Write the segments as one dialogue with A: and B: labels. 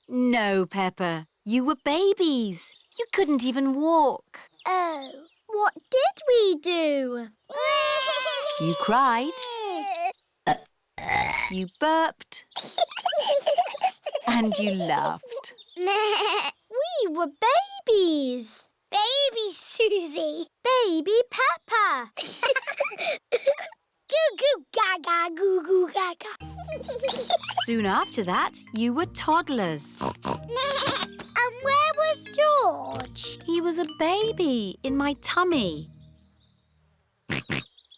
A: No, Peppa. You were babies. You couldn't even walk.
B: Oh, what did we do?
A: You cried. You burped. And you laughed.
B: We were babies. Baby Suzy. Baby Peppa. Goo goo gaga, goo goo gaga.
A: Soon after that, you were toddlers.
B: And where was George?
A: He was a baby in my tummy.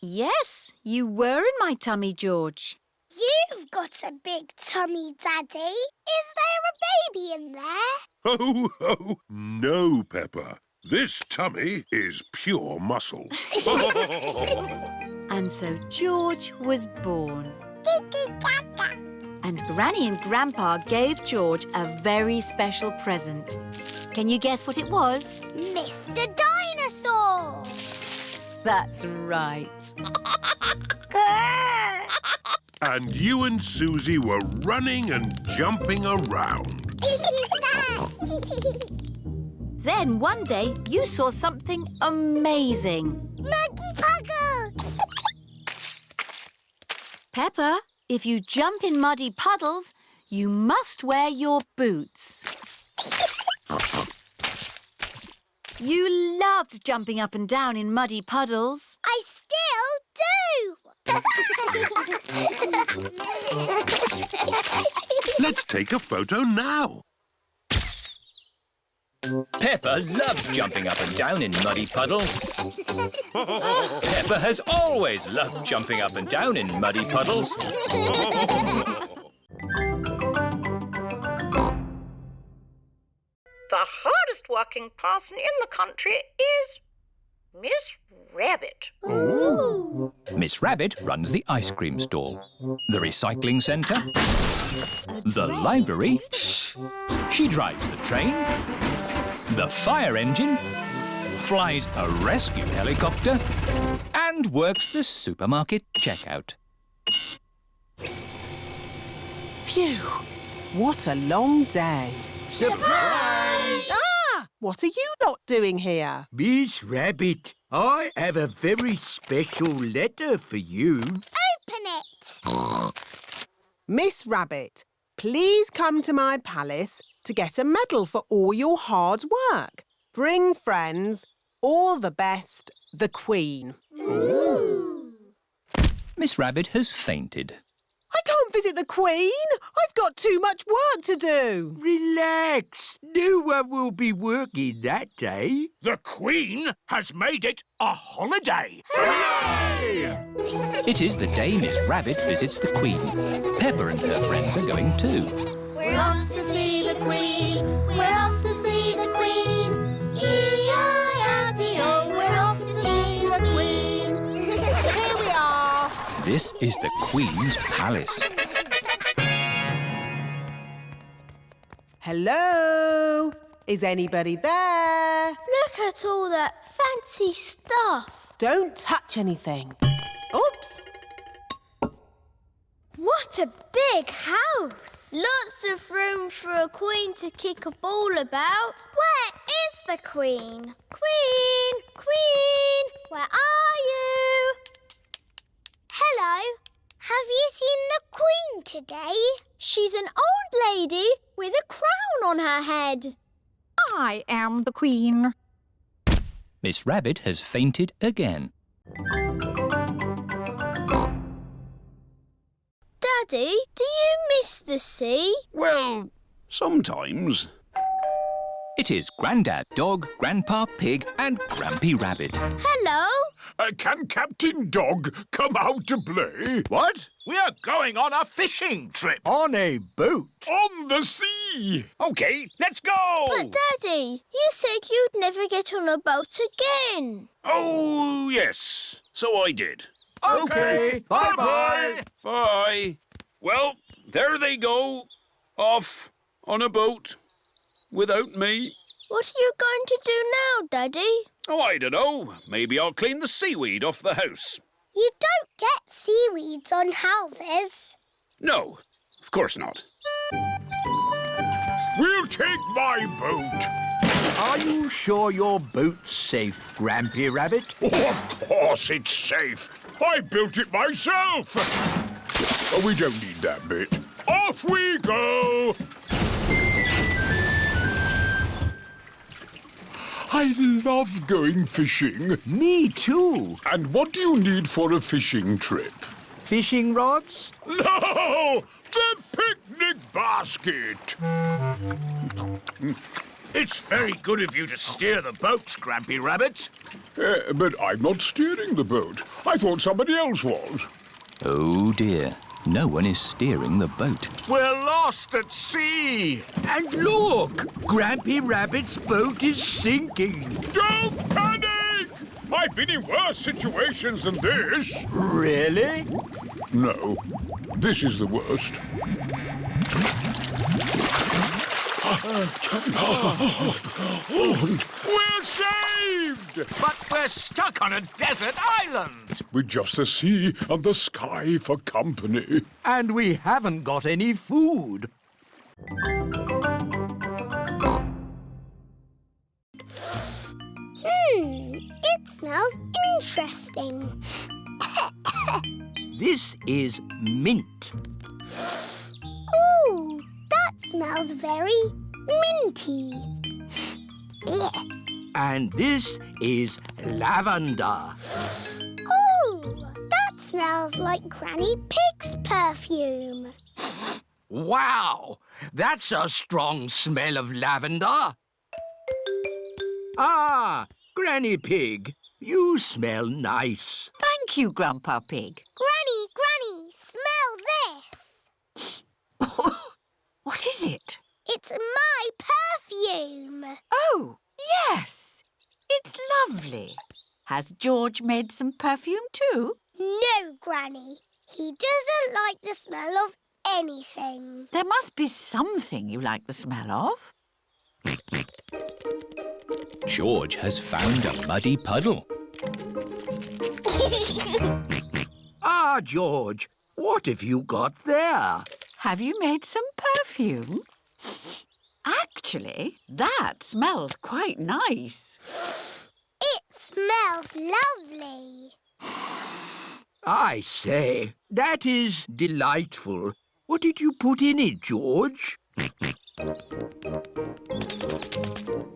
A: Yes, you were in my tummy, George.
B: You've got a big tummy, Daddy. Is there a baby in there?
C: Ho, ho! No, Peppa. This tummy is pure muscle.
A: And so George was born. And Granny and Grandpa gave George a very special present. Can you guess what it was?
B: Mr. Dinosaur!
A: That's right.
C: And you and Suzy were running and jumping around.
A: Then one day you saw something amazing.
B: Muggy Puggle!
A: Peppa, if you jump in muddy puddles, you must wear your boots. You loved jumping up and down in muddy puddles.
B: I still do!
C: Let's take a photo now.
D: Peppa loves jumping up and down in muddy puddles. Peppa has always loved jumping up and down in muddy puddles.
E: The hardest working person in the country is Miss Rabbit.
C: Ooh.
D: Miss Rabbit runs the ice cream stall, the recycling centre, the library. She drives the train, the fire engine, flies a rescue helicopter, and works the supermarket checkout.
F: Phew! What a long day.
G: Surprise!
F: Ah! What are you not doing here?
G: Miss Rabbit, I have a very special letter for you.
B: Open it!
F: Miss Rabbit, please come to my palace to get a medal for all your hard work. Bring friends. All the best, the Queen.
B: Ooh.
D: Miss Rabbit has fainted.
F: I can't visit the Queen. I've got too much work to do.
G: Relax. No one will be working that day.
H: The Queen has made it a holiday.
G: Hooray!
D: It is the day Miss Rabbit visits the Queen. Peppa and her friends are going too.
B: We're off to see the Queen. We're off to see the Queen. E-I-R-T-O. We're off to see the Queen.
F: Here we are.
D: This is the Queen's palace.
F: Hello? Is anybody there?
B: Look at all that fancy stuff.
F: Don't touch anything. Oops.
B: What a big house! Lots of room for a queen to kick a ball about. Where is the Queen? Queen! Queen! Where are you? Hello. Have you seen the Queen today? She's an old lady with a crown on her head.
E: I am the Queen.
D: Miss Rabbit has fainted again.
B: Daddy, do you miss the sea?
H: Well, sometimes.
D: It is Grandad Dog, Grandpa Pig and Grampy Rabbit.
B: Hello?
H: Can Captain Dog come out to play?
I: What? We are going on a fishing trip.
G: On a boat.
H: On the sea.
I: OK, let's go!
B: But, Daddy, you said you'd never get on a boat again.
H: Oh, yes. So I did.
G: OK, bye-bye.
H: Bye. Well, there they go. Off on a boat. Without me.
B: What are you going to do now, Daddy?
H: Oh, I don't know. Maybe I'll clean the seaweed off the house.
B: You don't get seaweeds on houses.
H: No, of course not.
I: We'll take my boat.
G: Are you sure your boat's safe, Grampy Rabbit?
I: Oh, of course it's safe. I built it myself. Oh, we don't need that bit. Off we go. I love going fishing.
G: Me too.
I: And what do you need for a fishing trip?
G: Fishing rods?
I: No! The picnic basket!
H: It's very good of you to steer the boats, Grampy Rabbit.
I: But I'm not steering the boat. I thought somebody else was.
D: Oh dear, no one is steering the boat.
H: We're lost at sea.
G: And look! Grampy Rabbit's boat is sinking.
I: Don't panic! I've been in worse situations than this.
G: Really?
I: No, this is the worst. We're saved!
H: But we're stuck on a desert island.
I: With just the sea and the sky for company.
G: And we haven't got any food.
B: It smells interesting.
G: This is mint.
B: Ooh, that smells very minty.
G: And this is lavender.
B: Ooh, that smells like Granny Pig's perfume.
G: Wow! That's a strong smell of lavender. Ah, Granny Pig, you smell nice.
A: Thank you, Grandpa Pig.
B: Granny, smell this.
A: What is it?
B: It's my perfume.
A: Oh, yes. It's lovely. Has George made some perfume too?
B: No, Granny. He doesn't like the smell of anything.
A: There must be something you like the smell of.
D: George has found a muddy puddle.
G: Ah, George, what have you got there?
A: Have you made some perfume? Actually, that smells quite nice.
B: It smells lovely.
G: I say, that is delightful. What did you put in it, George?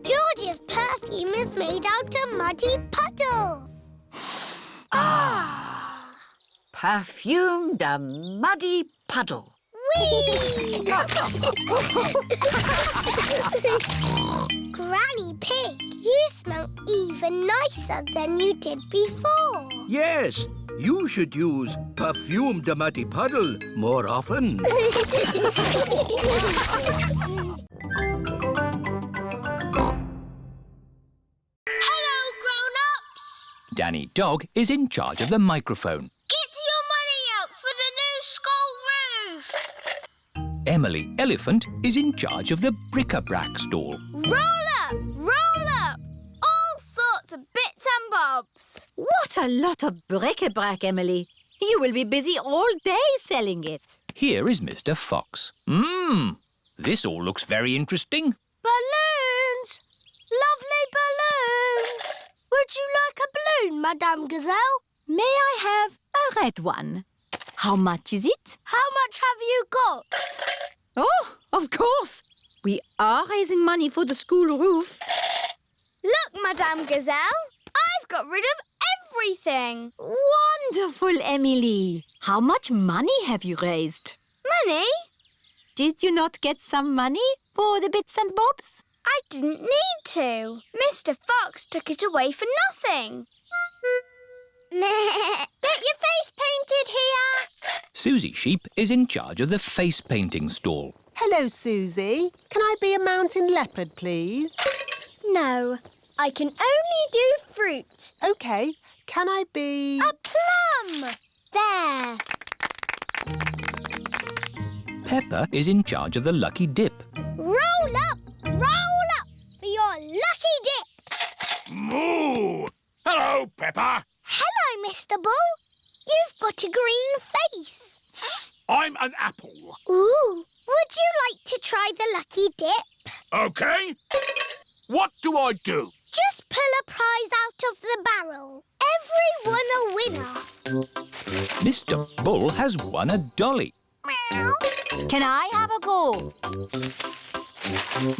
B: George's perfume is made out of muddy puddles.
A: Perfume the muddy puddle.
B: Whee! Granny Pig, you smell even nicer than you did before.
G: Yes, you should use Perfume the Muddy Puddle more often.
B: Hello, grown-ups.
D: Danny Dog is in charge of the microphone.
B: Get your money out for the new school roof.
D: Emily Elephant is in charge of the BrickaBrack stall.
B: Roll up, roll up. All sorts of bits and bobs.
A: What a lot of BrickaBrack, Emily. You will be busy all day selling it.
D: Here is Mr. Fox. This all looks very interesting.
B: Balloons! Lovely balloons! Would you like a balloon, Madame Gazelle?
A: May I have a red one? How much is it?
B: How much have you got?
A: Oh, of course. We are raising money for the school roof.
B: Look, Madame Gazelle, I've got rid of everything.
A: Wonderful, Emily. How much money have you raised?
B: Money?
A: Did you not get some money for the bits and bobs?
B: I didn't need to. Mr. Fox took it away for nothing. Get your face painted here.
D: Suzy Sheep is in charge of the face painting stall.
F: Hello, Suzy. Can I be a mountain leopard, please?
B: No, I can only do fruit.
F: OK. Can I be...
B: A plum! There.
D: Peppa is in charge of the lucky dip.
B: Roll up for your lucky dip.
H: Moo! Hello, Peppa.
B: Hello, Mr. Bull. You've got a green face.
H: I'm an apple.
B: Ooh, would you like to try the lucky dip?
I: OK? What do I do?
B: Just pull a prize out of the barrel. Everyone a winner.
D: Mr. Bull has won a dolly.
A: Can I have a go?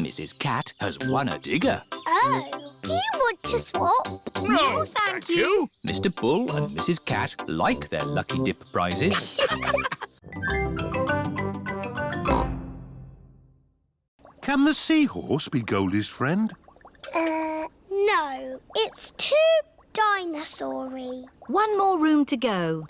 D: Mrs. Cat has won a digger.
B: Oh, do you want to swap?
I: No, thank you.
D: Mr. Bull and Mrs. Cat like their lucky dip prizes.
C: Can the seahorse be Goldie's friend?
B: No. It's too dinosaur-y.
A: One more room to go.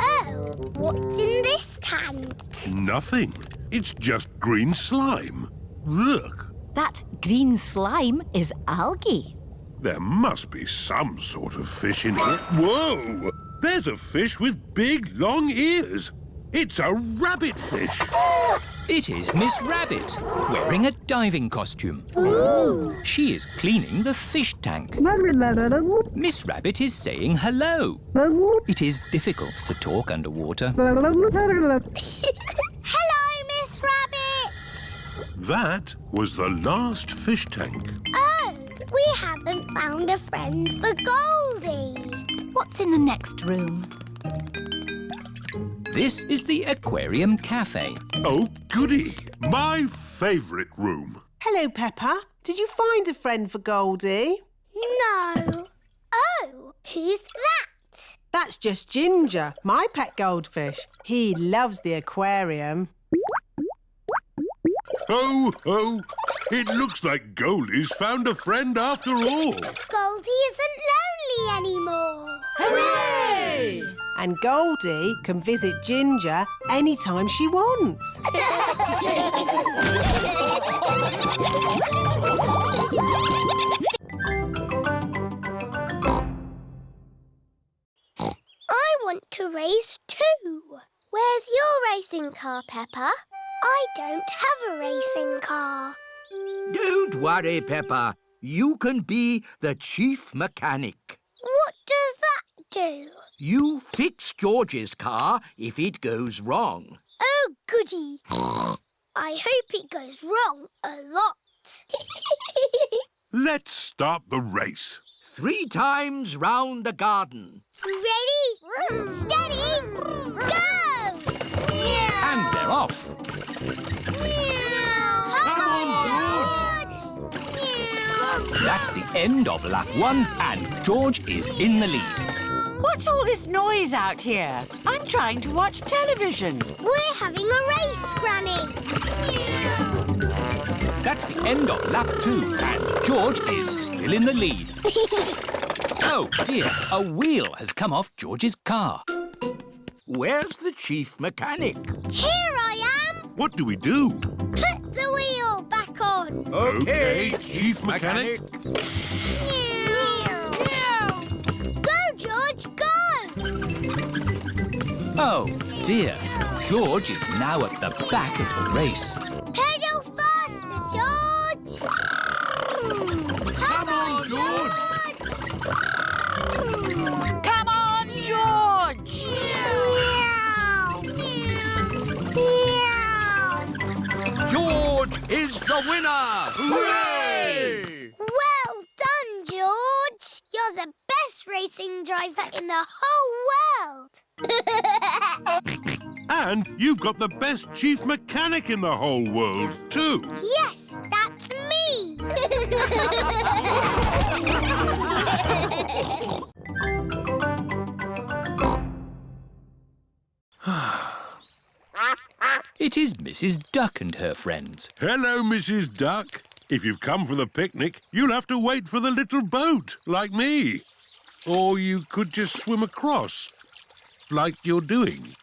B: Oh, what's in this tank?
C: Nothing. It's just green slime. Look,
A: That green slime is algae.
C: there must be some sort of fish in here. Whoa! There's a fish with big, long ears. It's a rabbit fish.
D: It is Miss Rabbit, wearing a diving costume.
B: Ooh.
D: She is cleaning the fish tank. Miss Rabbit is saying hello. It is difficult to talk underwater.
B: Hello, Miss Rabbit.
C: That was the last fish tank.
B: Oh, we haven't found a friend for Goldie.
A: What's in the next room?
D: This is the Aquarium Cafe.
C: Oh, goody. My favourite room.
F: Hello, Peppa. Did you find a friend for Goldie?
B: No. Oh, who's that?
F: That's just Ginger, my pet goldfish. He loves the aquarium.
C: Ho, ho. It looks like Goldie's found a friend after all.
B: Goldie isn't lonely anymore.
F: Hooray! And Goldie can visit Ginger anytime she wants.
B: I want to race too. Where's your racing car, Peppa? I don't have a racing car.
G: Don't worry, Peppa. You can be the chief mechanic.
B: What does that do?
G: You fix George's car if it goes wrong.
B: Oh, goody. I hope it goes wrong a lot.
C: Let's start the race.
G: 3 times round the garden.
B: Ready, steady, go!
D: And they're off.
B: Come
C: on,
D: That's the end of lap 1 and George is in the lead.
A: What's all this noise out here? I'm trying to watch television.
B: We're having a race, Granny.
D: That's the end of lap 2 and George is still in the lead. Oh dear, a wheel has come off George's car.
G: Where's the chief mechanic?
B: Here I am.
C: What do we do?
B: Put the wheel back on.
C: OK, Chief Mechanic.
B: Go, George, go!
D: Oh dear, George is now at the back of the race.
B: Pedal faster, George! Come on, George!
A: Come on, George!
G: George is the winner! Hooray!
B: Well done, George! You're the best racing driver in the whole world!
C: And you've got the best Chief Mechanic in the whole world, too.
B: Yes, that's me!
D: It is Mrs. Duck and her friends.
C: Hello, Mrs. Duck. If you've come for the picnic, you'll have to wait for the little boat, like me. Or you could just swim across, like you're doing.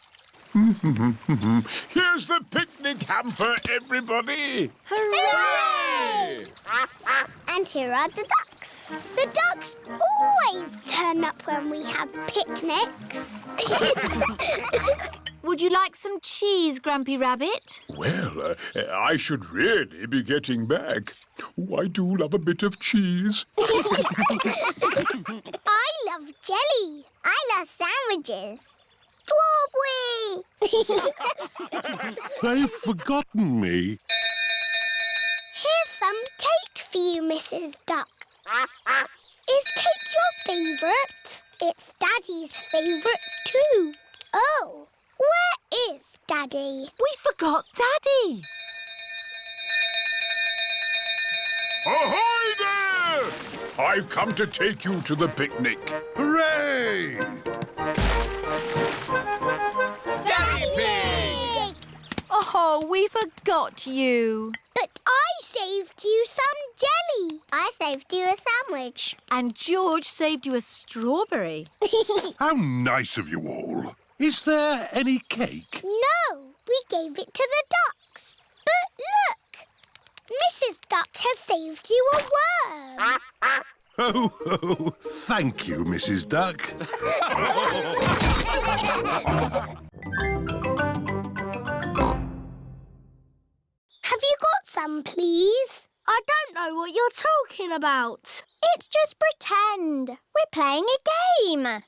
I: Here's the picnic hamper, everybody.
B: Hooray! And here are the ducks. The ducks always turn up when we have picnics.
A: Would you like some cheese, Grumpy Rabbit?
I: Well, I should really be getting back. Oh, I do love a bit of cheese.
B: I love jelly. I love sandwiches. Wobbly!
C: They've forgotten me.
B: Mrs. Duck. Is cake your favourite? It's Daddy's favourite too. Oh, where is Daddy?
A: We forgot Daddy.
I: Ahoy there! I've come to take you to the picnic.
C: Hooray!
B: Daddy Pig!
A: Oh, we forgot you.
B: But I saved you some jelly. I saved you a sandwich.
A: And George saved you a strawberry.
C: How nice of you all. Is there any cake?
B: No, we gave it to the ducks. But look! Mrs. Duck has saved you a worm.
C: Oh, thank you, Mrs. Duck.
B: Have you got some, please? I don't know what you're talking about. It's just pretend. We're playing a game.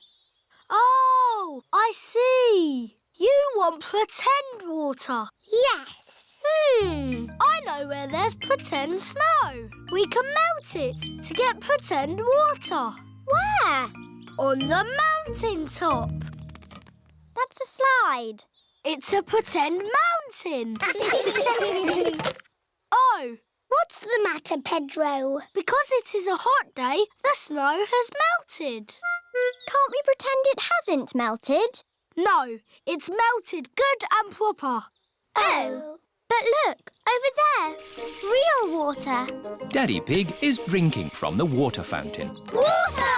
B: Oh, I see. You want pretend water? Yes. I know where there's pretend snow. We can melt it to get pretend water. Where? On the mountain top. That's a slide. It's a pretend mountain. Oh, what's the matter, Pedro? Because it is a hot day, the snow has melted. Can't we pretend it hasn't melted? No, it's melted good and proper. Oh. But look, over there, real water.
D: Daddy Pig is drinking from the water fountain.
B: Water!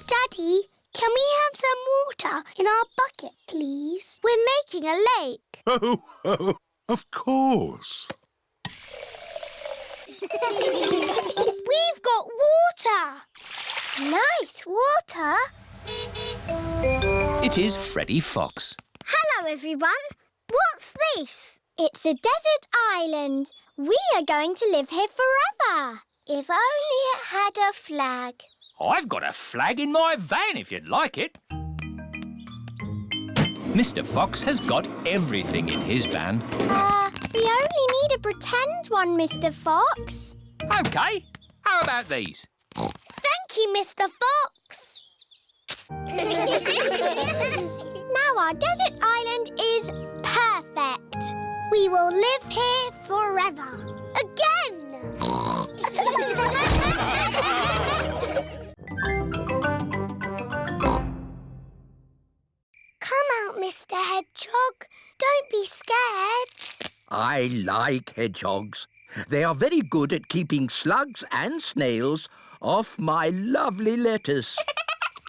B: Daddy, can we have some water in our bucket, please? We're making a lake.
C: Oh, of course.
B: We've got water. Nice water.
D: It is Freddy Fox.
B: Hello, everyone. What's this? It's a desert island. We are going to live here forever. If only it had a flag.
D: I've got a flag in my van if you'd like it. Mr. Fox has got everything in his van.
B: We only need a pretend one, Mr. Fox.
D: OK, how about these?
B: Thank you, Mr. Fox. Now our desert island is perfect. We will live here forever. Again! Come out, Mr. Hedgehog. Don't be scared.
G: I like hedgehogs. They are very good at keeping slugs and snails off my lovely lettuce.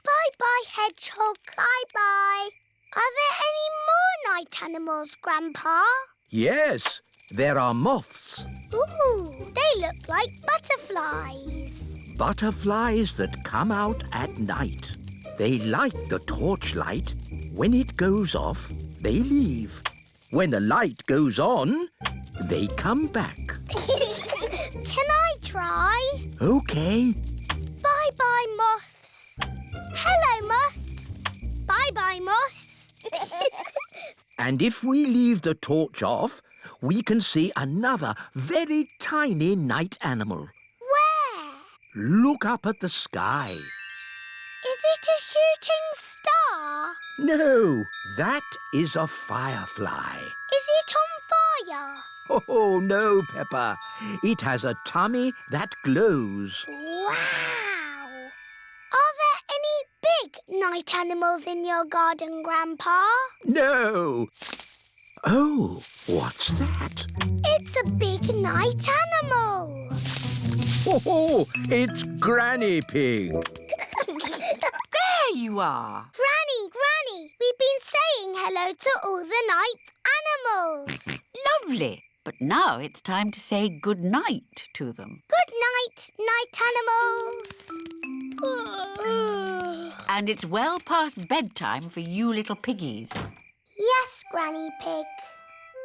B: Bye-bye, Hedgehog. Bye-bye. Are there any more night animals, Grandpa?
G: Yes, there are moths.
B: Ooh, they look like butterflies.
G: Butterflies that come out at night. They like the torchlight. When it goes off, they leave. When the light goes on, they come back.
B: Can I try?
G: OK.
B: Bye-bye, moths. Hello, moths. Bye-bye, moths.
G: And if we leave the torch off, we can see another very tiny night animal.
B: Where?
G: Look up at the sky.
B: Is it a shooting star?
G: No, that is a firefly.
B: Is it on fire?
G: Oh, no, Peppa. It has a tummy that glows.
B: Wow! Are there any big night animals in your garden, Grandpa?
G: No. Oh, what's that?
B: It's a big night animal.
G: Oh, it's Granny Pig.
A: There you are.
B: Granny, we've been saying hello to all the night animals.
A: Lovely. But now it's time to say good night to them.
B: Good night, night animals.
A: And it's well past bedtime for you little piggies.
B: Yes, Granny Pig.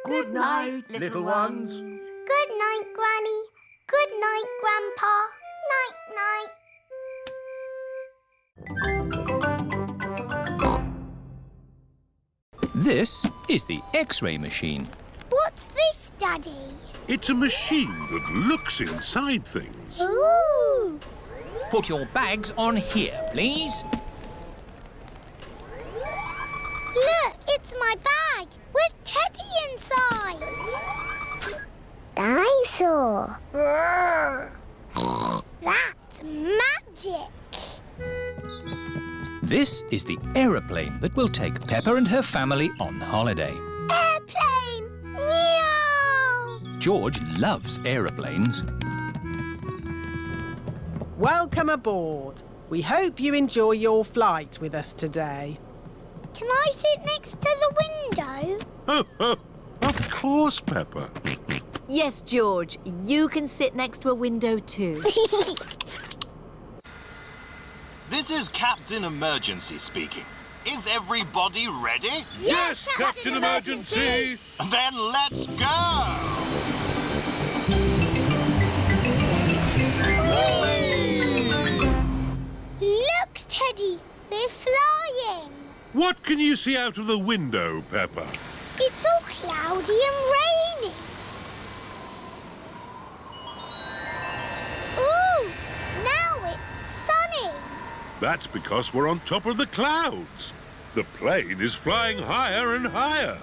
G: Good night, little ones.
B: Good night, Granny. Good night, Grandpa. Night-night.
D: This is the X-ray machine.
B: What What's this, Daddy?
C: It's a machine that looks inside things.
B: Ooh!
D: Put your bags on here, please.
B: Look, it's my bag with Teddy inside. Dinosaur. That's magic.
D: This is the aeroplane that will take Peppa and her family on holiday.
B: Airplane! Meow!
D: George loves aeroplanes.
F: Welcome aboard. We hope you enjoy your flight with us today.
B: Can I sit next to the window?
C: Oh, of course, Peppa.
J: Yes, George, you can sit next to a window too.
K: This is Captain Emergency speaking. Is everybody ready?
C: Yes, Captain Emergency!
K: Then let's go!
B: Look, Teddy, we're flying.
C: What can you see out of the window, Peppa?
B: It's all cloudy and rainy. Ooh, now it's sunny.
C: That's because we're on top of the clouds. The plane is flying higher and higher.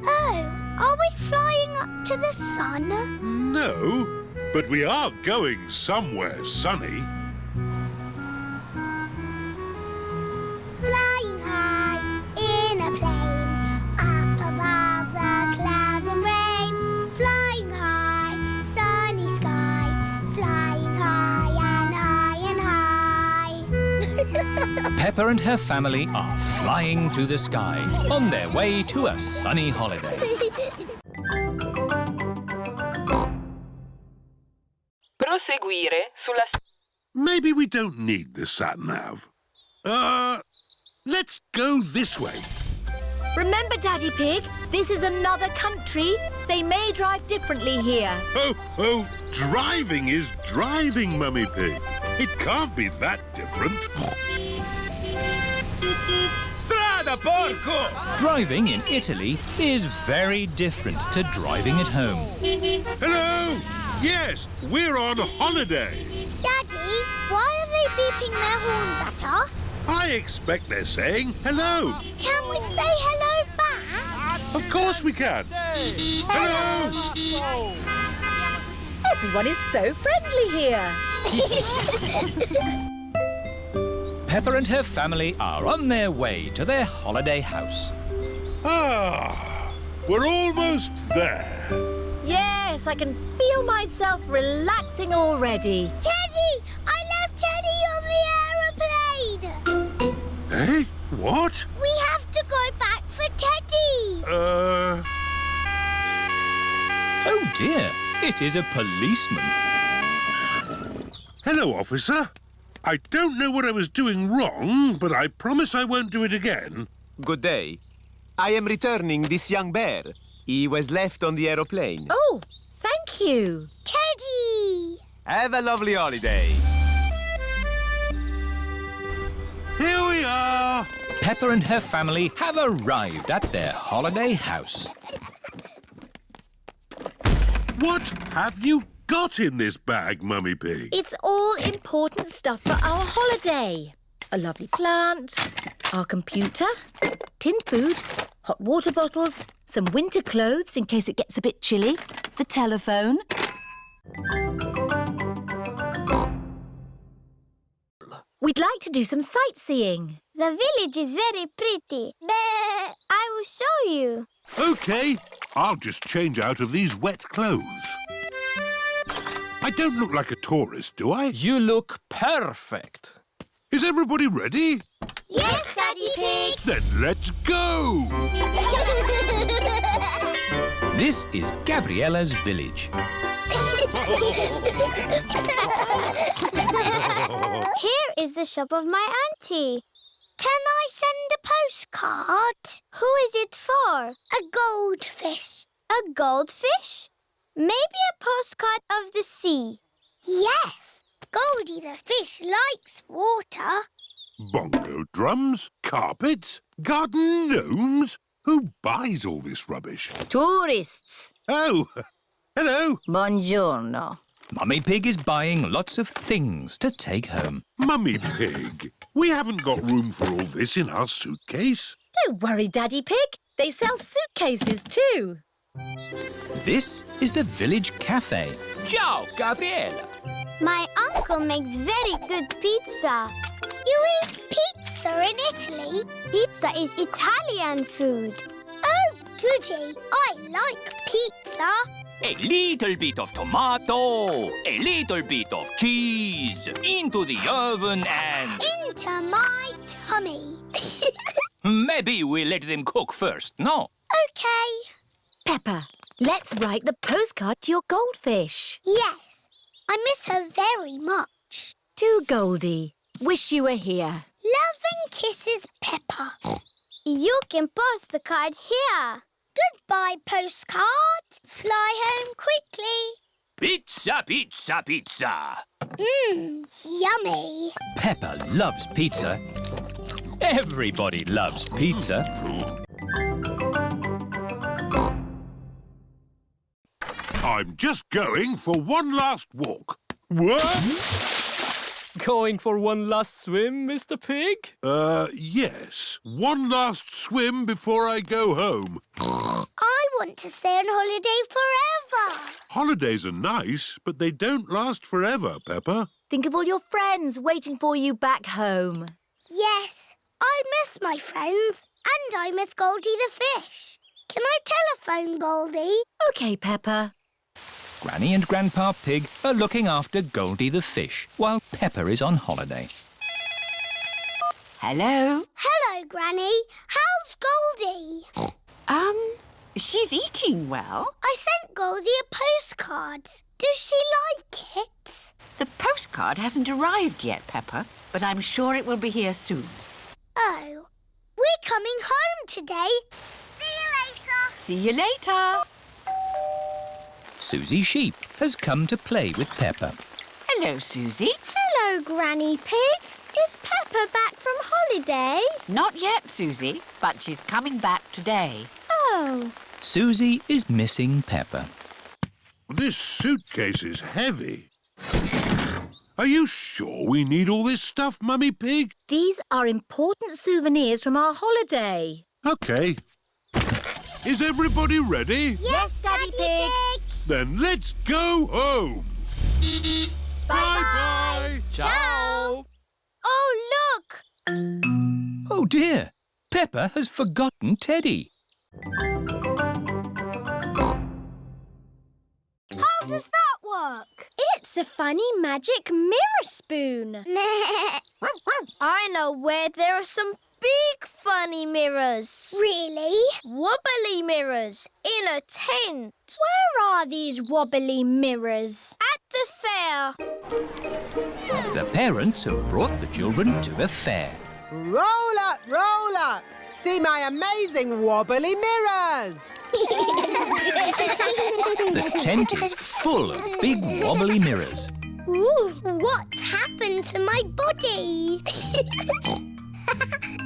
B: Oh, are we flying up to the sun?
C: No, but we are going somewhere sunny.
B: Flying high in a plane, up above the clouds and rain. Flying high, sunny sky, flying high and high and high.
D: Peppa and her family are flying through the sky on their way to a sunny holiday.
L: Proseguire sulla...
C: Maybe we don't need the sat-nav. Let's go this way.
J: Remember, Daddy Pig, this is another country. They may drive differently here.
C: Oh, driving is driving, Mummy Pig. It can't be that different.
H: Strada, porco!
D: Driving in Italy is very different to driving at home.
C: Hello! Yes, we're on holiday.
B: Daddy, why are they beeping their horns at us?
C: I expect they're saying hello.
B: Can we say hello back?
C: Of course we can. Hello!
J: Everyone is so friendly here.
D: Peppa and her family are on their way to their holiday house.
C: Ah, we're almost there.
J: Yes, I can feel myself relaxing already.
B: Teddy! I left Teddy on the aeroplane!
C: Eh? What?
B: We have to go back for Teddy!
D: Oh dear, it is a policeman.
C: Hello, officer. I don't know what I was doing wrong, but I promise I won't do it again.
M: Good day. I am returning this young bear. He was left on the aeroplane.
J: Oh, thank you.
B: Teddy!
M: Have a lovely holiday.
C: Here we are.
D: Peppa and her family have arrived at their holiday house.
C: What have you got in this bag, Mummy Pig?
J: It's all important stuff for our holiday. A lovely plant, our computer, tinned food, hot water bottles, some winter clothes in case it gets a bit chilly, the telephone. We'd like to do some sightseeing.
B: The village is very pretty. I will show you.
C: OK, I'll just change out of these wet clothes. I don't look like a tourist, do I?
M: You look perfect.
C: Is everybody ready?
B: Yes, Daddy Pig!
C: Then let's go!
D: This is Gabriella's village.
B: Here is the shop of my auntie. Can I send a postcard? Who is it for? A goldfish. A goldfish? Maybe a postcard of the sea. Yes, Goldie the fish likes water.
C: Bongo drums, carpets, garden gnomes. Who buys all this rubbish?
N: Tourists.
C: Oh, hello.
N: Buongiorno.
D: Mummy Pig is buying lots of things to take home.
C: Mummy Pig, we haven't got room for all this in our suitcase.
J: Don't worry, Daddy Pig. They sell suitcases too.
D: This is the village cafe. Ciao, Gabriella.
B: My uncle makes very good pizza. You eat pizza in Italy? Pizza is Italian food. Oh, goody. I like pizza.
D: A little bit of tomato, a little bit of cheese, into the oven and...
B: Into my tummy.
D: Maybe we'll let them cook first, no?
B: OK.
J: Peppa, let's write the postcard to your goldfish.
B: Yes. I miss her very much.
J: To Goldie. Wish you were here.
B: Love and kisses, Peppa. You can post the card here. Goodbye, postcard. Fly home quickly.
D: Pizza, pizza, pizza.
B: Yummy.
D: Peppa loves pizza. Everybody loves pizza.
C: I'm just going for one last walk. What?
M: Going for one last swim, Mr. Pig?
C: Yes. One last swim before I go home.
B: I want to stay on holiday forever.
C: Holidays are nice, but they don't last forever, Peppa.
J: Think of all your friends waiting for you back home.
B: Yes, I miss my friends and I miss Goldie the fish. Can I telephone Goldie?
J: OK, Peppa.
D: Granny and Grandpa Pig are looking after Goldie the fish while Peppa is on holiday.
A: Hello?
B: Hello, Granny. How's Goldie?
A: She's eating well.
B: I sent Goldie a postcard. Does she like it?
A: The postcard hasn't arrived yet, Peppa, but I'm sure it will be here soon.
B: Oh, we're coming home today. See you later.
A: See you later.
D: Suzy Sheep has come to play with Peppa.
A: Hello, Suzy.
B: Hello, Granny Pig. Is Peppa back from holiday?
A: Not yet, Suzy, but she's coming back today.
B: Oh.
D: Suzy is missing Peppa.
C: This suitcase is heavy. Are you sure we need all this stuff, Mummy Pig?
J: These are important souvenirs from our holiday.
C: OK. Is everybody ready?
B: Yes, Daddy Pig.
C: Then let's go home. Bye-bye.
B: Ciao. Oh, look.
D: Oh dear, Peppa has forgotten Teddy.
B: How does that work? It's a funny magic mirror spoon. I know where there are some big funny mirrors. Really? Wobbly mirrors in a tent. Where are these wobbly mirrors? At the fair.
D: The parents have brought the children to the fair.
F: Roll up, roll up. See my amazing wobbly mirrors.
D: The tent is full of big wobbly mirrors.
B: Ooh, what's happened to my body?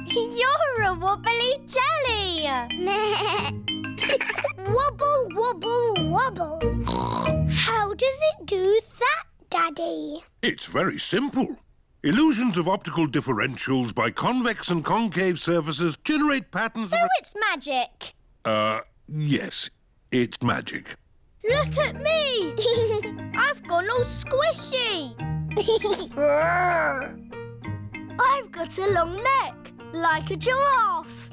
B: You're a wobbly jelly. Wobble, wobble, wobble. How does it do that, Daddy?
C: It's very simple. Illusions of optical differentials by convex and concave surfaces generate patterns
B: So
C: of...
B: it's magic.
C: Yes, it's magic.
B: Look at me. I've gone all squishy. I've got a long neck, like a giraffe.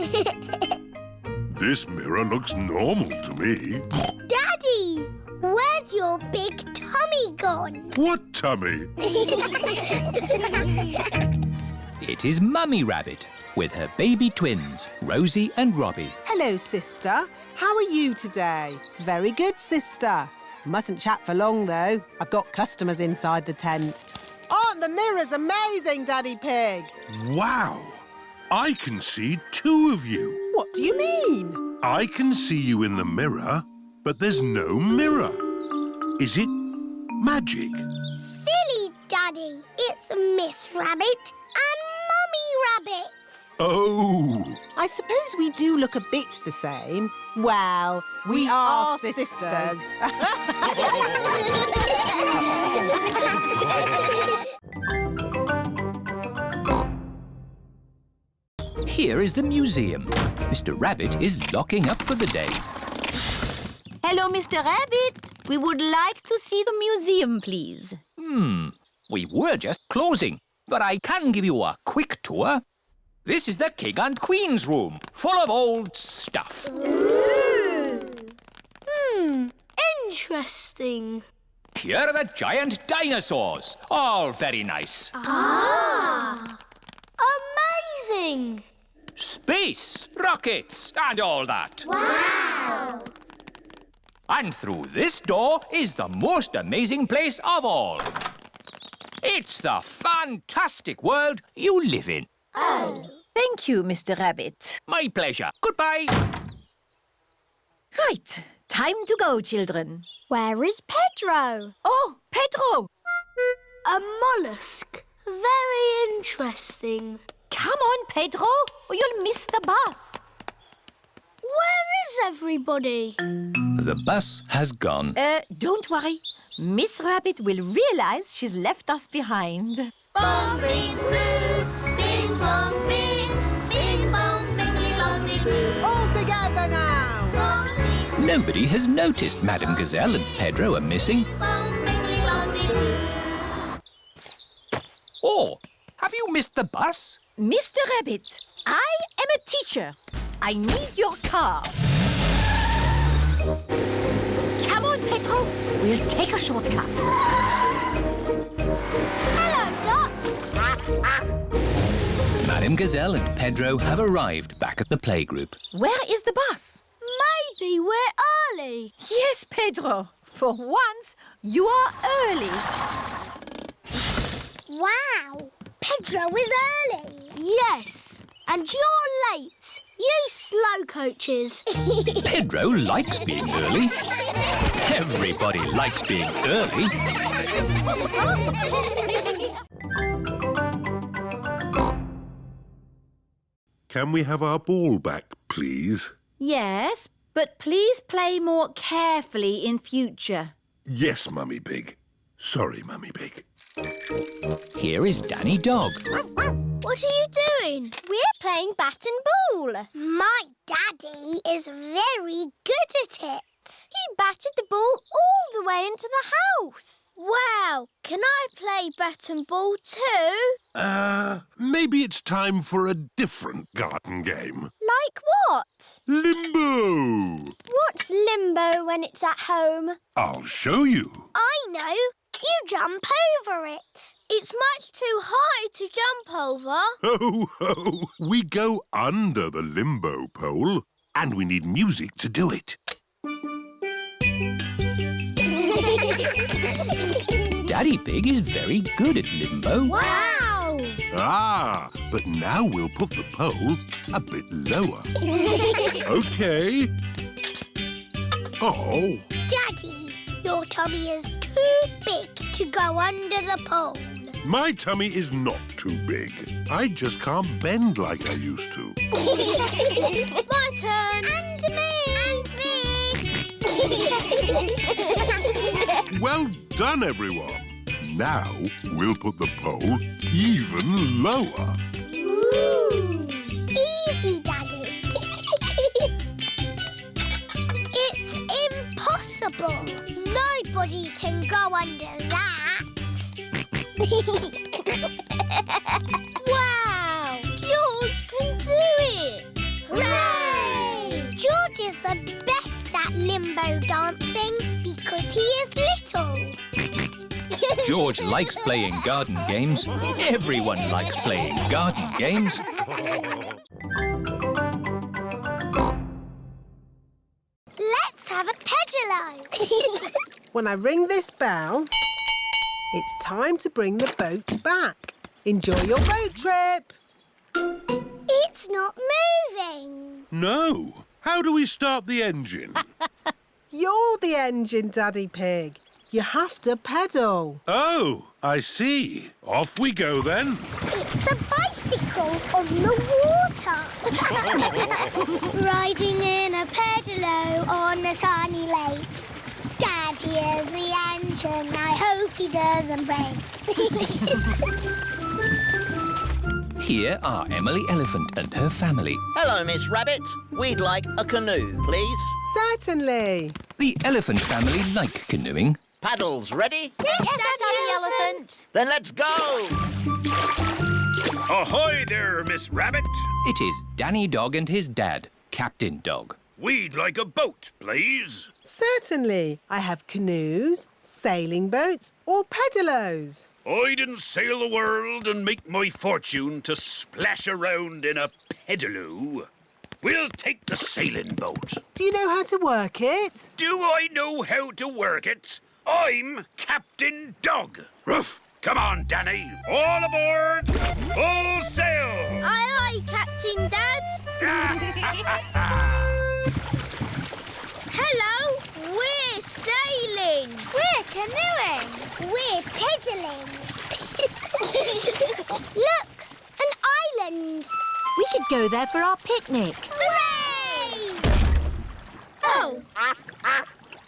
C: This mirror looks normal to me.
B: Daddy, where's your big tummy gone?
C: What tummy?
D: It is Mummy Rabbit with her baby twins, Rosie and Robbie.
F: Hello, sister. How are you today? Very good, sister. Mustn't chat for long, though. I've got customers inside the tent. Aren't the mirrors amazing, Daddy Pig?
C: Wow! I can see two of you.
F: What do you mean?
C: I can see you in the mirror, but there's no mirror. Is it magic?
B: Silly Daddy, it's Miss Rabbit and Mummy Rabbit.
C: Oh!
F: I suppose we do look a bit the same. Well, we are sisters.
D: Here is the museum. Mr. Rabbit is locking up for the day.
N: Hello, Mr. Rabbit. We would like to see the museum, please.
D: We were just closing, but I can give you a quick tour. This is the King and Queen's room, full of old stuff.
B: Interesting.
D: Here are the giant dinosaurs, all very nice.
B: Amazing.
D: Space, rockets, and all that.
B: Wow.
D: And through this door is the most amazing place of all. It's the fantastic world you live in.
N: Oh. Thank you, Mr. Rabbit.
D: My pleasure. Goodbye.
J: Right, time to go, children.
B: Where is Pedro?
J: Oh, Pedro!
B: A mollusk. Very interesting.
J: Come on, Pedro, or you'll miss the bus.
B: Where is everybody?
D: The bus has gone.
J: Don't worry. Miss Rabbit will realise she's left us behind.
B: Bong, bing, boo. Bing, bong, bing. Bing, bong, bingly, bongly, boo.
F: All together now.
B: Bong, bing,
D: Nobody has noticed Madame Gazelle and Pedro are missing.
B: bong, bingly, bongly, boo.
D: Oh, have you missed the bus?
J: Mr. Rabbit, I am a teacher. I need your car. Come on, Pedro. We'll take a shortcut.
B: Hello, ducks.
D: Madame Gazelle and Pedro have arrived back at the playgroup.
J: Where is the bus?
B: Maybe we're early.
J: Yes, Pedro. For once, you are early.
B: Wow. Pedro is early. Yes. And you're late. You slow coaches.
D: Pedro likes being early. Everybody likes being early.
C: Can we have our ball back, please?
J: Yes, but please play more carefully in future.
C: Yes, Mummy Pig. Sorry, Mummy Pig.
D: Here is Danny Dog.
B: What are you doing? We're playing bat and ball. My daddy is very good at it. He batted the ball all the way into the house. Wow, can I play bat and ball too?
C: Maybe it's time for a different garden game.
B: Like what?
C: Limbo!
B: What's limbo when it's at home?
C: I'll show you.
B: I know. You jump over it. It's much too high to jump over.
C: Ho, ho! We go under the limbo pole, and we need music to do it.
D: Daddy Pig is very good at Limbo.
B: Wow!
C: But now we'll put the pole a bit lower. OK. Oh.
B: Daddy, your tummy is too big to go under the pole.
C: My tummy is not too big. I just can't bend like I used to.
B: My turn. And me.
C: Well done, everyone. Now we'll put the pole even lower.
B: Ooh. Easy, Daddy. It's impossible. Nobody can go under that. Wow! George can do it! Hooray! George is the best at limbo dancing because he is little.
D: George likes playing garden games. Everyone likes playing garden games.
B: Let's have a pedalo.
F: When I ring this bell, it's time to bring the boat back. Enjoy your boat trip.
B: It's not moving.
C: No. How do we start the engine?
F: You're the engine, Daddy Pig. You have to pedal.
C: Oh, I see. Off we go then.
B: It's a bicycle on the water. Riding in a pedalo on a sunny lake. Dad hears the engine, I hope he doesn't break.
D: Here are Emily Elephant and her family.
O: Hello, Miss Rabbit. We'd like a canoe, please.
F: Certainly.
D: The elephant family like canoeing.
O: Paddles ready?
B: Yes, Daddy Elephant.
O: Then let's go.
H: Ahoy there, Miss Rabbit.
D: It is Danny Dog and his dad, Captain Dog.
H: We'd like a boat, please.
F: Certainly. I have canoes, sailing boats or pedalos.
H: I didn't sail the world and make my fortune to splash around in a pedaloo. We'll take the sailing boat.
F: Do you know how to work it?
H: Do I know how to work it? I'm Captain Dog. Ruff! Come on, Danny. All aboard! Full sail!
B: Aye, aye, Captain Dad. Hello, we're sailing. We're canoeing. We're pedaling. Look, an island.
J: We could go there for our picnic.
B: Hooray! Oh.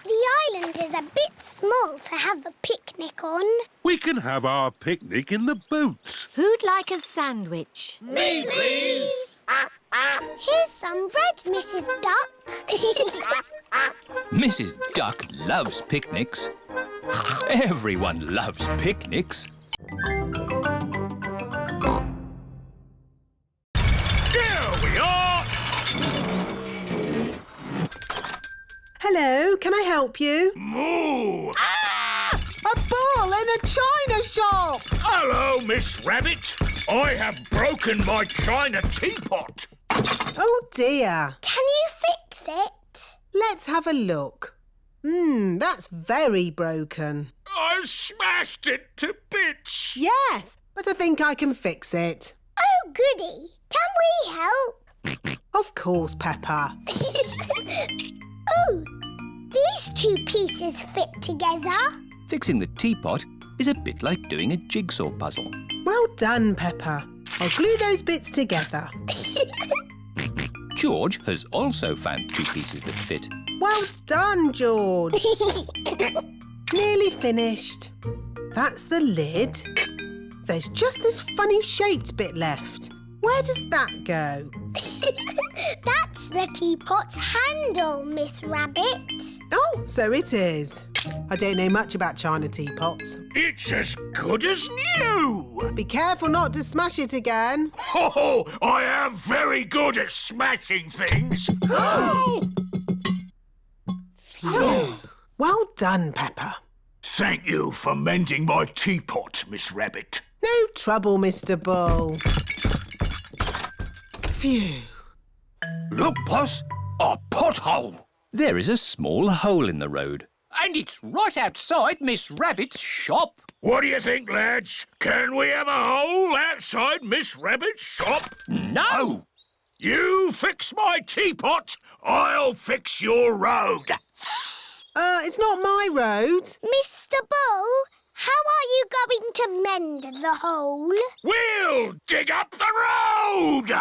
B: The island is a bit small to have a picnic on.
C: We can have our picnic in the boat.
J: Who'd like a sandwich?
O: Me, please.
B: Here's some bread, Mrs. Duck.
D: Mrs. Duck loves picnics. Everyone loves picnics.
H: Here we are!
F: Hello, can I help you?
H: Moo!
F: A ball in a china shop!
H: Hello, Miss Rabbit. I have broken my china teapot.
F: Oh dear.
B: Can you fix it?
F: Let's have a look. That's very broken.
H: I smashed it to bits.
F: Yes, but I think I can fix it.
B: Oh, goody. Can we help?
F: Of course, Peppa.
B: Oh, these two pieces fit together.
D: Fixing the teapot is a bit like doing a jigsaw puzzle.
F: Well done, Peppa. I'll glue those bits together.
D: George has also found two pieces that fit.
F: Well done, George. Nearly finished. That's the lid. There's just this funny shaped bit left. Where does that go?
B: That's the teapot's handle, Miss Rabbit.
F: Oh, so it is. I don't know much about china teapots.
H: It's as good as new.
F: Be careful not to smash it again.
H: Oh, I am very good at smashing things. Oh!
F: Well done, Peppa.
H: Thank you for mending my teapot, Miss Rabbit.
F: No trouble, Mr. Bull. Phew.
H: Look, Boss, a pothole.
D: There is a small hole in the road.
P: And it's right outside Miss Rabbit's shop.
H: What do you think, lads? Can we have a hole outside Miss Rabbit's shop?
P: No!
H: You fix my teapot, I'll fix your road.
F: It's not my road.
B: Mr. Bull, how are you going to mend the hole?
H: We'll dig up the road!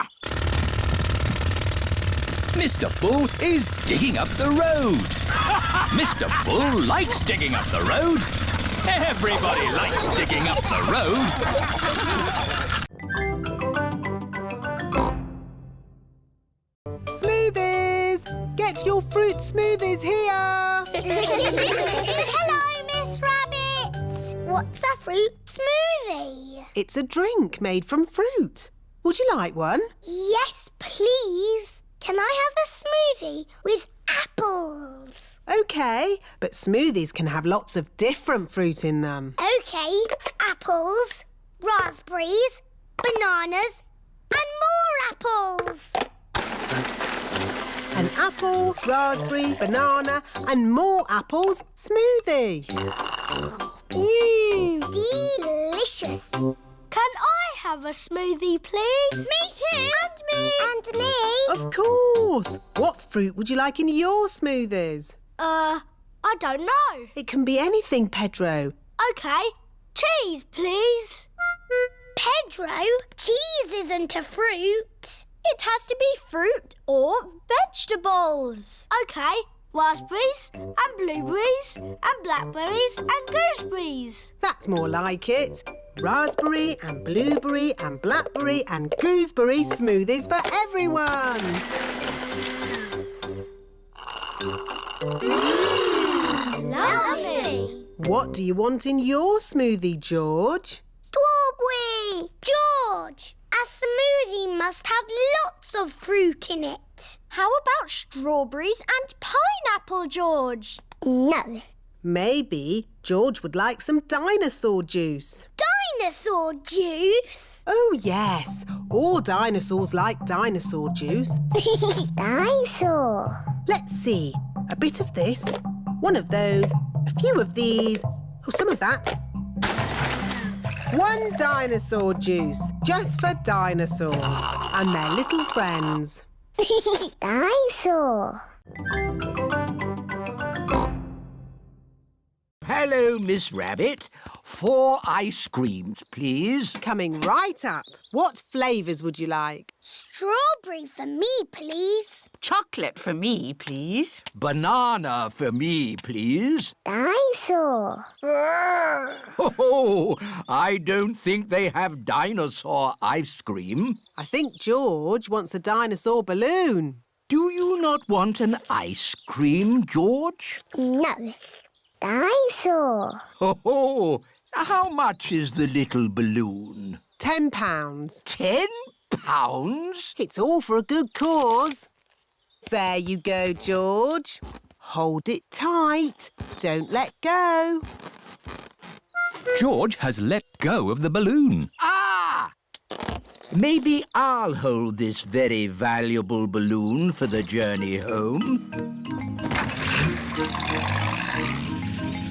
D: Mr. Bull is digging up the road. Mr. Bull likes digging up the road. Everybody likes digging up the
F: road. Smoothies! Get your fruit smoothies here!
B: Hello, Miss Rabbit! What's a fruit smoothie?
F: It's a drink made from fruit. Would you like one?
B: Yes, please. Can I have a smoothie with apples?
F: OK, but smoothies can have lots of different fruit in them.
B: OK, apples, raspberries, bananas and more apples.
F: An apple, raspberry, banana and more apples smoothie.
B: Delicious. Can I have a smoothie, please? Me too. And me. And me.
F: Of course. What fruit would you like in your smoothies?
B: I don't know.
F: It can be anything, Pedro.
B: OK. Cheese, please. Pedro, cheese isn't a fruit. It has to be fruit or vegetables. OK, raspberries and blueberries and blackberries and gooseberries.
F: That's more like it. Raspberry and blueberry and blackberry and gooseberry smoothies for everyone.
B: Lovely.
F: What do you want in your smoothie, George?
B: Strawberry. George, a smoothie must have lots of fruit in it. How about strawberries and pineapple, George? No.
F: Maybe George would like some dinosaur juice.
B: Dinosaur juice?
F: Oh, yes. All dinosaurs like dinosaur juice.
B: Dinosaur.
F: Let's see. A bit of this, one of those, a few of these, oh, some of that. One dinosaur juice, just for dinosaurs and their little friends.
B: Dinosaur.
G: Hello, Miss Rabbit. 4 ice creams, please.
F: Coming right up. What flavours would you like?
B: Strawberry for me, please.
A: Chocolate for me, please.
G: Banana for me, please.
B: Dinosaur.
G: Oh, I don't think they have dinosaur ice cream.
F: I think George wants a dinosaur balloon.
G: Do you not want an ice cream, George?
B: No. Dinosaur.
G: Oh, how much is the little balloon?
F: £10.
G: £10?
F: It's all for a good cause. There you go, George. Hold it tight. Don't let go.
D: George has let go of the balloon.
G: Ah! Maybe I'll hold this very valuable balloon for the journey home.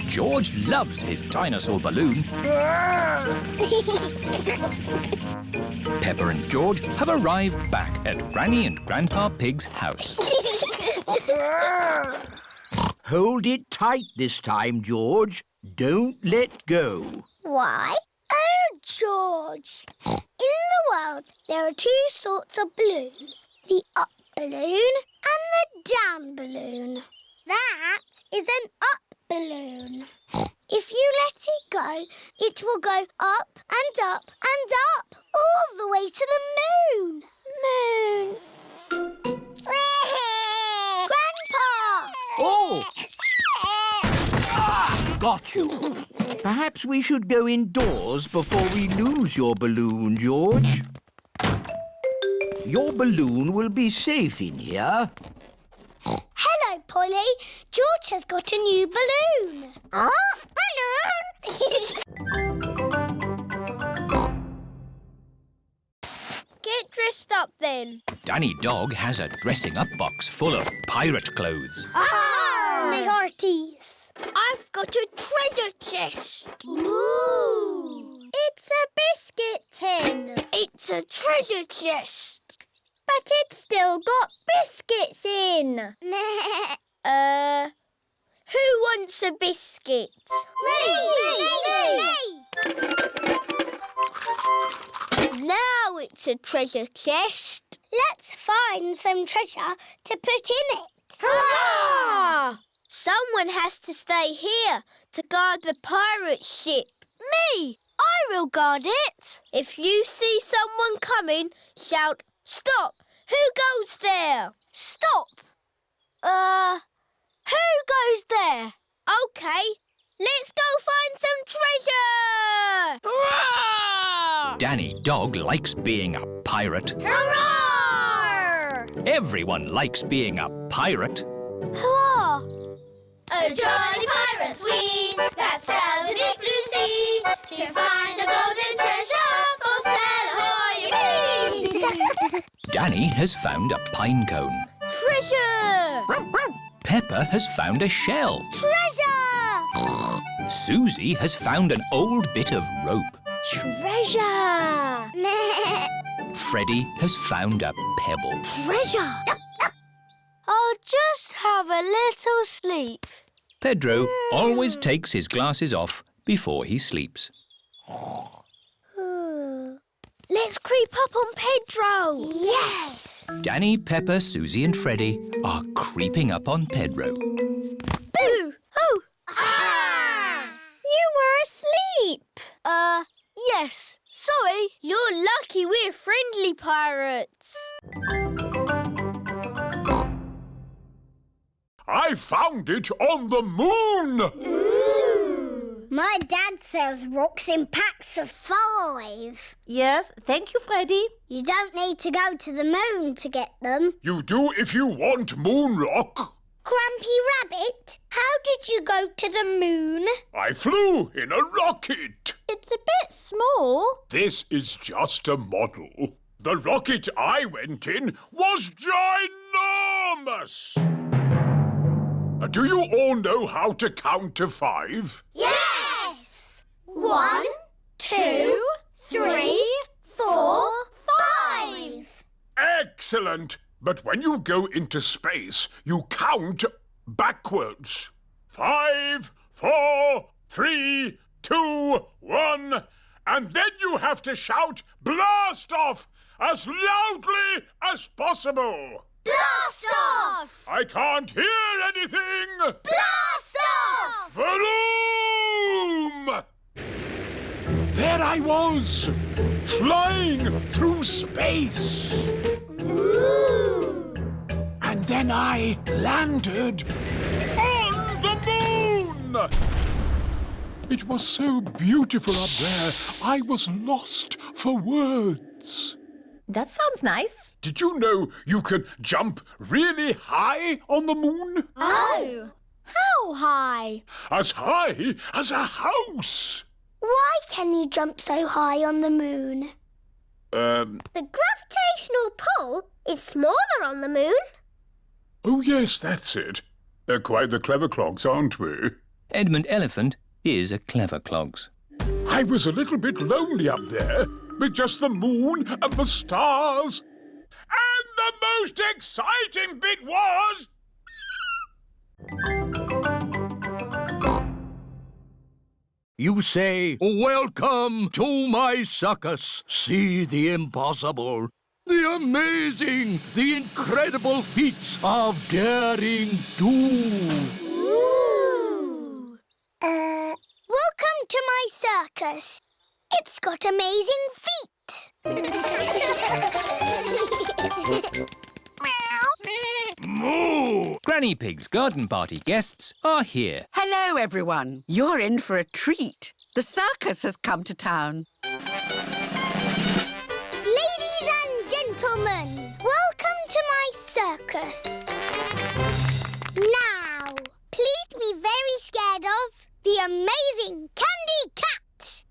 D: George loves his dinosaur balloon. Peppa and George have arrived back at Granny and Grandpa Pig's house.
G: Hold it tight this time, George. Don't let go.
B: Why? Oh, George. In the world, there are 2 sorts of balloons. The up balloon and the down balloon. That is an up balloon. If you let it go, it will go up and up and up, all the way to the moon. Moon. Grandpa!
G: Oh! Got you. Perhaps we should go indoors before we lose your balloon, George. Your balloon will be safe in here.
B: Hello, Polly. George has got a new balloon. Balloon! Get dressed up, then.
D: Danny Dog has a dressing up box full of pirate clothes.
B: Me hearties. I've got a treasure chest. Ooh. It's a biscuit tin. It's a treasure chest. But it's still got biscuits in. Who wants a biscuit? Me! Now it's a treasure chest. Let's find some treasure to put in it. Hurrah! Someone has to stay here to guard the pirate ship. Me! I will guard it. If you see someone coming, shout, "Stop! Who goes there?" Stop! Who goes there? OK, let's go find some treasure! Hurrah!
D: Danny Dog likes being a pirate.
B: Hurrah!
D: Everyone likes being a pirate.
B: Hurrah!
Q: A jolly pirates we that sail the deep blue sea to find a golden treasure for sail ahoy!
D: Danny has found a pine cone.
B: Treasure!
D: Peppa has found a shell.
B: Treasure!
D: Suzy has found an old bit of rope.
B: Treasure!
D: Freddie has found a pebble.
B: Treasure! I'll just have a little sleep.
D: Pedro always takes his glasses off before he sleeps.
B: Let's creep up on Pedro. Yes!
D: Danny, Peppa, Suzy and Freddy are creeping up on Pedro.
B: Boo! Oh! Ah! You were asleep. Yes. Sorry. You're lucky we're friendly pirates.
I: I found it on the moon!
B: Ooh! My dad sells rocks in packs of 5.
J: Yes, thank you, Freddy.
B: You don't need to go to the moon to get them.
I: You do if you want moon rock.
B: Grumpy Rabbit, how did you go to the moon?
I: I flew in a rocket.
B: It's a bit small.
I: This is just a model. The rocket I went in was ginormous. Do you all know how to count to 5?
B: Yes! 1, 2, 3, 4, 5.
I: Excellent! But when you go into space, you count backwards. 5, 4, 3, 2, 1. And then you have to shout blast off as loudly as possible.
B: Blast off!
I: I can't hear anything.
B: Blast off!
I: Vroom! There I was, flying through space.
B: Ooh!
I: And then I landed on the moon! It was so beautiful up there, I was lost for words.
J: That sounds nice.
I: Did you know you can jump really high on the moon?
B: Oh! How high?
I: As high as a house.
B: Why can you jump so high on the moon? The gravitational pull is smaller on the moon.
I: Oh, yes, that's it. They're quite the clever clogs, aren't we?
D: Edmund Elephant is a clever clogs.
I: I was a little bit lonely up there, with just the moon and the stars. And the most exciting bit was...
G: You say, welcome to my circus. See the impossible, the amazing, the incredible feats of daring do.
B: Ooh! Welcome to my circus. It's got amazing feet.
I: Moo!
D: Granny Pig's garden party guests are here.
A: Hello, everyone. You're in for a treat. The circus has come to town.
B: Ladies and gentlemen, welcome to my circus. Now, please be very scared of the amazing Candy Cat.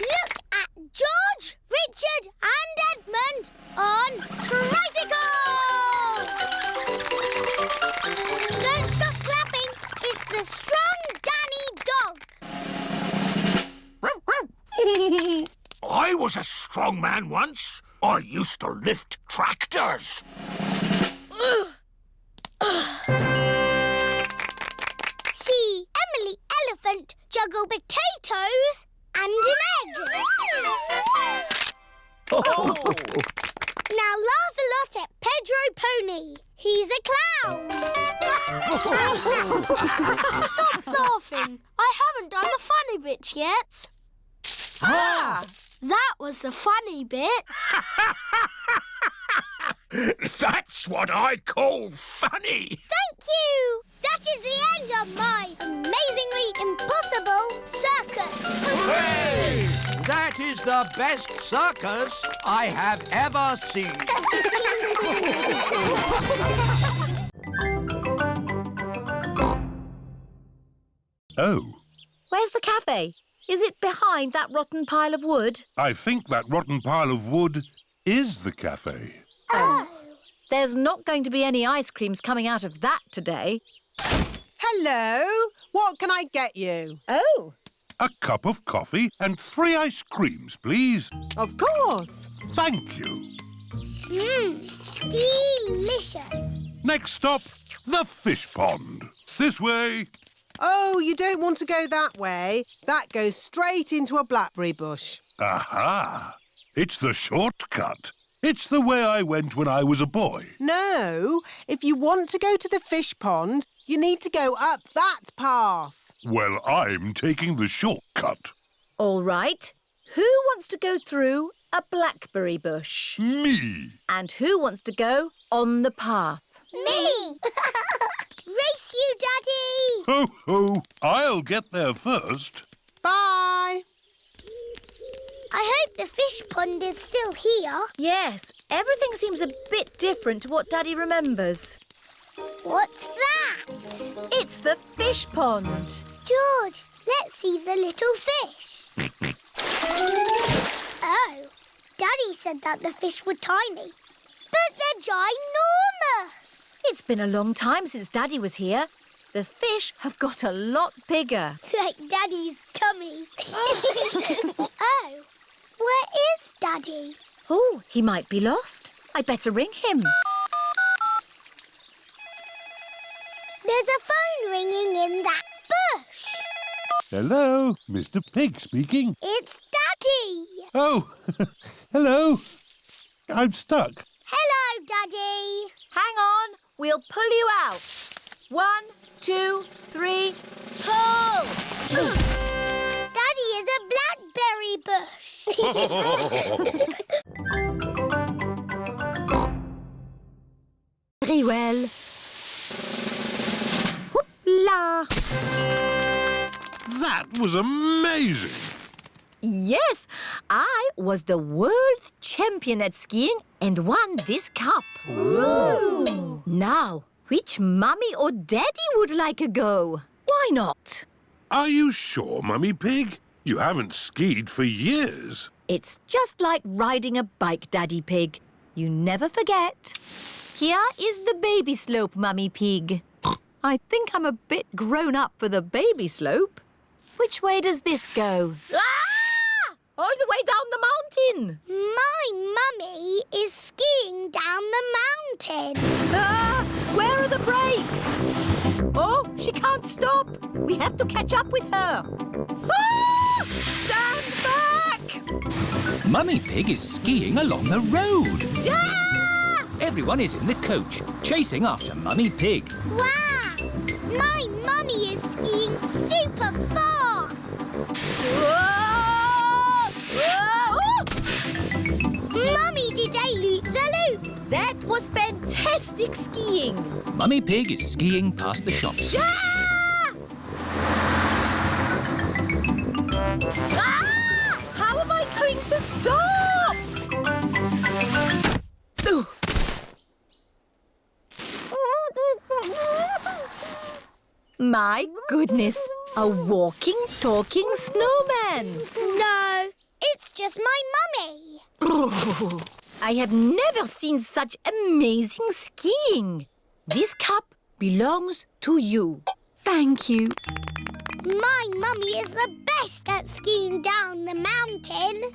B: Look at George, Richard and Edmund on tricycles! Don't stop clapping. It's the strong Danny dog.
H: I was a strong man once. I used to lift tractors.
B: See Emily Elephant juggle potatoes and an egg.
G: Oh.
B: Now laugh a lot at Pedro Pony. He's a clown. Stop laughing. I haven't done the funny bits yet.
A: Ah!
B: That was the funny bit.
H: That's what I call funny.
B: Thank you. That is the end of my amazingly impossible circus.
G: Hooray! That is the best circus I have ever seen.
C: Oh,
J: Where's the cafe? Is it behind that rotten pile of wood?
C: I think that rotten pile of wood is the cafe.
J: Oh. There's not going to be any ice creams coming out of that today.
F: Hello, what can I get you?
J: Oh.
C: A cup of coffee and 3 ice creams, please.
F: Of course.
C: Thank you.
B: Delicious.
C: Next stop, the fish pond. This way.
F: Oh, you don't want to go that way. That goes straight into a blackberry bush.
C: Aha! It's the shortcut. It's the way I went when I was a boy.
F: No, if you want to go to the fish pond, you need to go up that path.
C: Well, I'm taking the shortcut.
J: All right. Who wants to go through a blackberry bush?
C: Me.
J: And who wants to go on the path?
B: Me! Race you, Daddy!
C: Ho, ho! I'll get there first.
F: Bye!
B: I hope the fish pond is still here.
J: Yes, everything seems a bit different to what Daddy remembers.
B: What's that?
J: It's the fish pond.
B: George, let's see the little fish. Oh, Daddy said that the fish were tiny, but they're ginormous.
J: It's been a long time since Daddy was here. The fish have got a lot bigger.
B: Like Daddy's tummy. Oh, where is Daddy?
J: Oh, he might be lost. I'd better ring him.
B: There's a phone ringing in that bush.
C: Hello, Mr. Pig speaking.
B: It's Daddy.
C: Oh, hello. I'm stuck.
B: Hello, Daddy.
J: Hang on, we'll pull you out. 1, 2, 3, pull!
B: Daddy is a blackberry bush.
J: Very well. Whoop-la!
C: That was amazing.
J: Yes, I was the world champion at skiing and won this cup. Ooh. Now, which mummy or daddy would like a go? Why not?
C: Are you sure, Mummy Pig? You haven't skied for years.
J: It's just like riding a bike, Daddy Pig. You never forget. Here is the baby slope, Mummy Pig. I think I'm a bit grown up for the baby slope. Which way does this go? Ah! All the way down the mountain.
B: My mummy is skiing down the mountain.
J: Ah! Where are the brakes? Oh, she can't stop. We have to catch up with her. Ah! Stand back!
D: Mummy Pig is skiing along the road.
J: Ah!
D: Everyone is in the coach, chasing after Mummy Pig.
B: Wow! My mummy is skiing super fast.
J: Whoa! Whoa!
B: Mummy did a loop-the-loop.
J: That was fantastic skiing.
D: Mummy Pig is skiing past the shops.
J: Ah! Ah! How am I going to stop? My goodness, a walking, talking snowman.
B: No, it's just my mummy.
J: I have never seen such amazing skiing. This cup belongs to you. Thank you.
B: My mummy is the best at skiing down the mountain.